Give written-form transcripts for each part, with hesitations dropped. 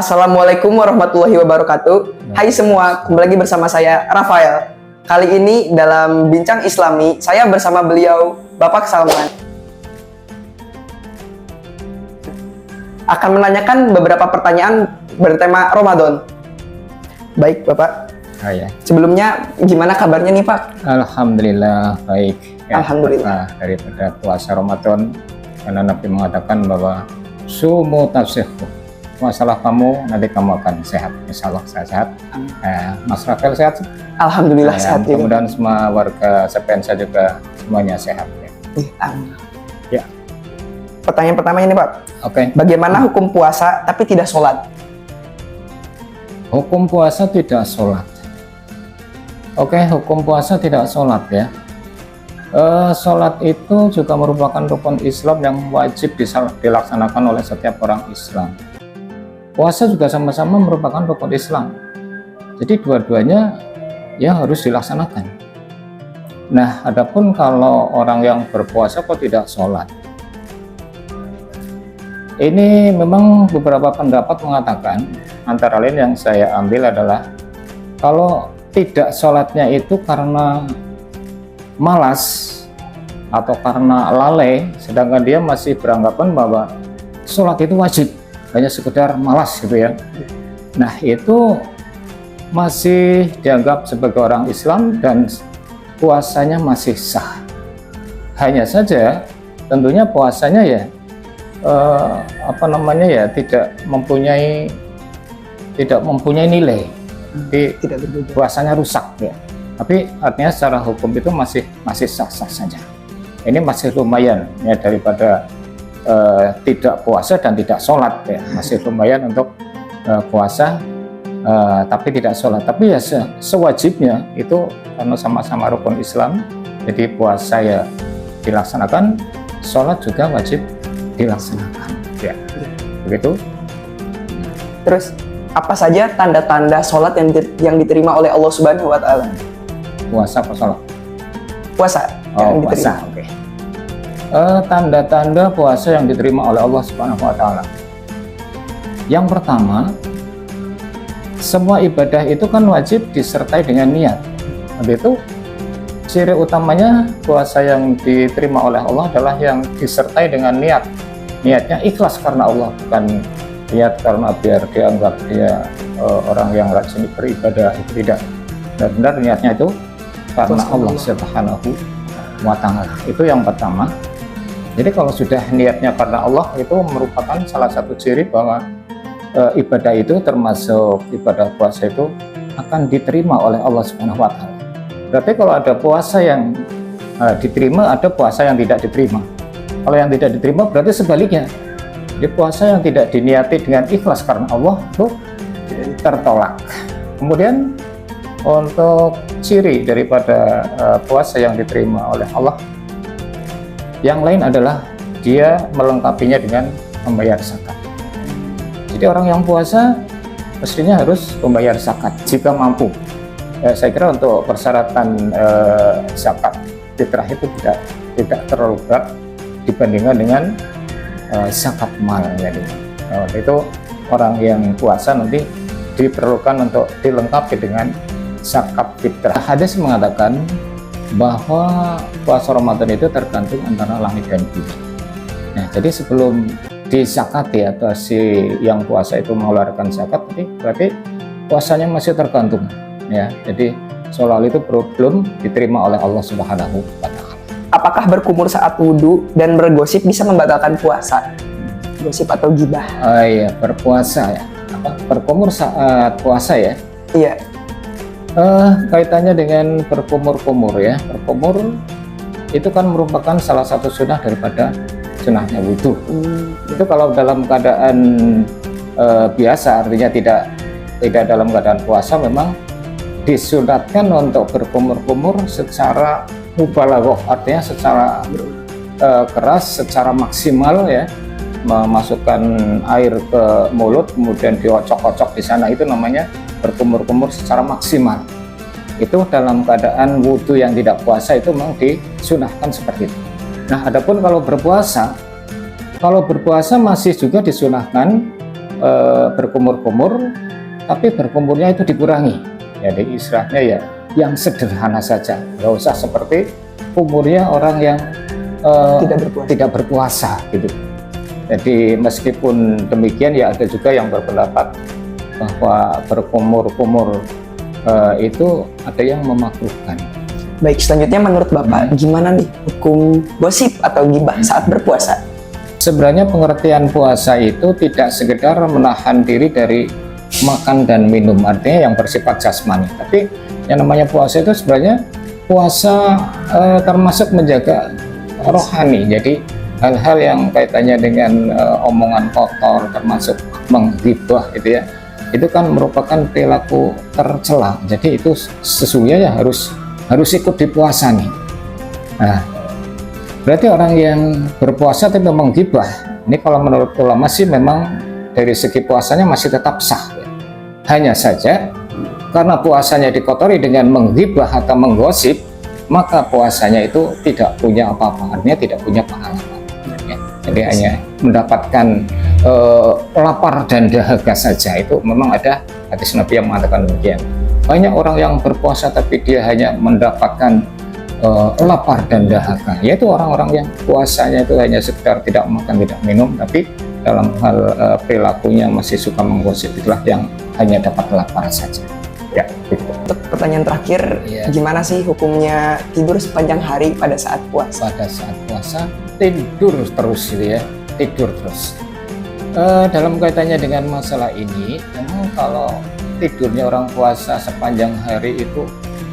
Assalamualaikum warahmatullahi wabarakatuh. Hai semua, kembali lagi bersama saya Rafael. Kali ini dalam Bincang Islami, saya bersama beliau Bapak Salman akan menanyakan beberapa pertanyaan bertema Ramadan. Baik Bapak, Ya. sebelumnya gimana kabarnya nih Pak? Alhamdulillah baik. Alhamdulillah. Daripada puasa Ramadan, karena Nabi mengatakan bahwa sumu tasihhu, puasalah kamu, nanti kamu akan sehat. Insya Allah saya sehat. Mas Rafael sehat? Alhamdulillah sehat juga. Mudah-mudahan semua warga Sepensa juga semuanya sehat. Amin. Ya. Pertanyaan pertama ini Pak. Oke. Bagaimana hukum puasa tapi tidak sholat? Hukum puasa tidak sholat. Oke, hukum puasa tidak sholat ya. Sholat itu juga merupakan rukun Islam yang wajib dilaksanakan oleh setiap orang Islam. Puasa juga sama-sama merupakan rukun Islam. Jadi dua-duanya ya harus dilaksanakan. Nah, adapun kalau orang yang berpuasa kok tidak sholat, ini memang beberapa pendapat mengatakan, antara lain yang saya ambil adalah kalau tidak sholatnya itu karena malas atau karena lalai, sedangkan dia masih beranggapan bahwa sholat itu wajib, hanya sekedar malas gitu ya. Nah, itu masih dianggap sebagai orang Islam dan puasanya masih sah. Hanya saja tentunya puasanya ya tidak mempunyai nilai, tidak puasanya rusak ya. Tapi artinya secara hukum itu masih sah-sah saja. Ini masih lumayan ya daripada tidak puasa dan tidak sholat ya. Masih lumayan untuk puasa tapi tidak sholat. Tapi ya sewajibnya itu karena sama-sama rukun Islam, jadi puasa ya dilaksanakan, sholat juga wajib dilaksanakan ya. Begitu. Terus apa saja tanda-tanda sholat yang diterima oleh Allah Subhanahu wa Ta'ala? Puasa apa sholat? Puasa. Oh, puasa. Oke. Tanda-tanda puasa yang diterima oleh Allah Subhanahu wa Ta'ala. Yang pertama, semua ibadah itu kan wajib disertai dengan niat. Begitu. Ciri utamanya puasa yang diterima oleh Allah adalah yang disertai dengan niat. Niatnya ikhlas karena Allah, bukan niat karena biar dianggap dia orang yang rajin beribadah, itu tidak. Benar-benar niatnya itu karena Allah Subhanahu wa Ta'ala. Itu yang pertama. Jadi kalau sudah niatnya karena Allah, itu merupakan salah satu ciri bahwa ibadah itu, termasuk ibadah puasa itu, akan diterima oleh Allah Subhanahu wa Ta'ala. Berarti kalau ada puasa yang diterima, ada puasa yang tidak diterima. Kalau yang tidak diterima berarti sebaliknya. Jadi puasa yang tidak diniati dengan ikhlas karena Allah itu tertolak. Kemudian untuk ciri daripada puasa yang diterima oleh Allah, yang lain adalah dia melengkapinya dengan membayar zakat. Jadi orang yang puasa mestinya harus membayar zakat jika mampu. Saya kira untuk persyaratan zakat fitrah itu tidak terlalu berat dibandingkan dengan zakat mal. Jadi itu orang yang puasa nanti diperlukan untuk dilengkapi dengan zakat fitrah. Hadis mengatakan bahwa puasa Ramadan itu tergantung antara langit dan bumi. Nah, jadi sebelum dizakati atau si yang puasa itu mengeluarkan zakat, berarti puasanya masih tergantung. Ya, jadi soal itu belum diterima oleh Allah Subhanahu wa Ta'ala. Apakah berkumur saat wudhu dan bergosip bisa membatalkan puasa? Gosip atau gibah? Oh iya, berpuasa ya. Berkumur saat puasa ya? Iya. Kaitannya dengan berkumur-kumur ya. Berkumur itu kan merupakan salah satu sunnah daripada sunnahnya wudhu. Itu kalau dalam keadaan biasa, artinya tidak dalam keadaan puasa, memang disunatkan untuk berkumur-kumur secara mubalaghah, artinya secara keras, secara maksimal ya, memasukkan air ke mulut kemudian diocok-ocok di sana, itu namanya berkumur-kumur secara maksimal. Itu dalam keadaan wudhu yang tidak puasa itu memang disunahkan seperti itu. Nah, adapun kalau berpuasa masih juga disunahkan berkumur-kumur, tapi berkumurnya itu dikurangi. Jadi istilahnya ya yang sederhana saja, nggak usah seperti umurnya orang yang tidak berpuasa gitu. Jadi meskipun demikian ya ada juga yang berpendapat bahwa berkumur-kumur itu ada yang memakruhkan. Baik, selanjutnya menurut Bapak gimana nih hukum gosip atau gibah saat berpuasa? Sebenarnya pengertian puasa itu tidak sekedar menahan diri dari makan dan minum, artinya yang bersifat jasmani. Tapi yang namanya puasa itu sebenarnya puasa termasuk menjaga rohani. Jadi hal-hal yang kaitannya dengan omongan kotor, termasuk menggibah gitu ya, itu kan merupakan perilaku tercela. Jadi itu sesungguhnya ya harus ikut di puasa nih. Nah, berarti orang yang berpuasa tapi menggibah, ini kalau menurut ulama sih memang dari segi puasanya masih tetap sah ya. Hanya saja karena puasanya dikotori dengan menggibah atau menggosip, maka puasanya itu tidak punya apa-apa, artinya tidak punya pahala ya. Jadi hanya mendapatkan lapar dan dahaga saja. Itu memang ada hadis Nabi yang mengatakan demikian. Banyak orang yang berpuasa tapi dia hanya mendapatkan lapar dan dahaga, yaitu orang-orang yang puasanya itu hanya sekedar tidak makan tidak minum, tapi dalam hal perilakunya masih suka menggosip, itulah yang hanya dapat lapar saja ya gitu. Untuk pertanyaan terakhir, gimana sih hukumnya tidur sepanjang hari pada saat puasa? Pada saat puasa tidur terus gitu ya, tidur terus. Dalam kaitannya dengan masalah ini, memang kalau tidurnya orang puasa sepanjang hari itu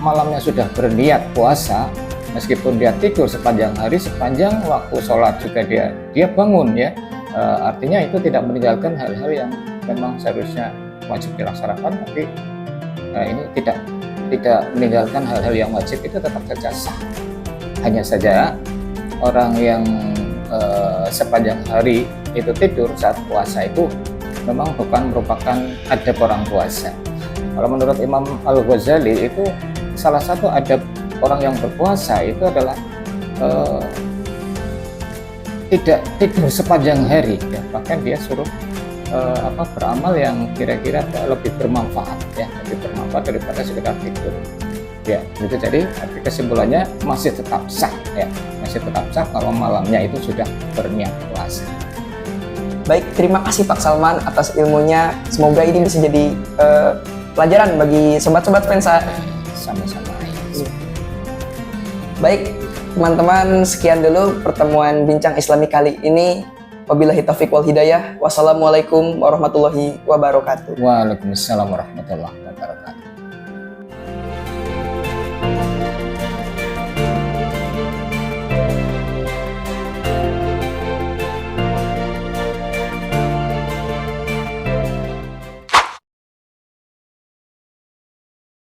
malamnya sudah berniat puasa, meskipun dia tidur sepanjang hari, sepanjang waktu sholat juga dia bangun ya, artinya itu tidak meninggalkan hal-hal yang memang seharusnya wajib dilaksanakan, tapi ini tidak meninggalkan hal-hal yang wajib, itu tetap saja sah. Hanya saja orang yang sepanjang hari itu tidur saat puasa itu memang bukan merupakan adab orang puasa. Kalau menurut Imam Al-Ghazali itu salah satu adab orang yang berpuasa itu adalah tidak tidur sepanjang hari ya, bahkan dia suruh beramal yang kira-kira lebih bermanfaat ya, lebih bermanfaat daripada sekedar tidur ya gitu. Jadi kesimpulannya masih tetap sah ya, masih tetap sah kalau malamnya itu sudah berniat puasa. Baik, terima kasih Pak Salman atas ilmunya. Semoga ini bisa jadi pelajaran bagi sobat-sobat Vensa. Sama-sama. Baik, teman-teman, sekian dulu pertemuan Bincang Islami kali ini. Wabillahi taufiq wal hidayah. Wassalamualaikum warahmatullahi wabarakatuh. Waalaikumsalam warahmatullahi wabarakatuh.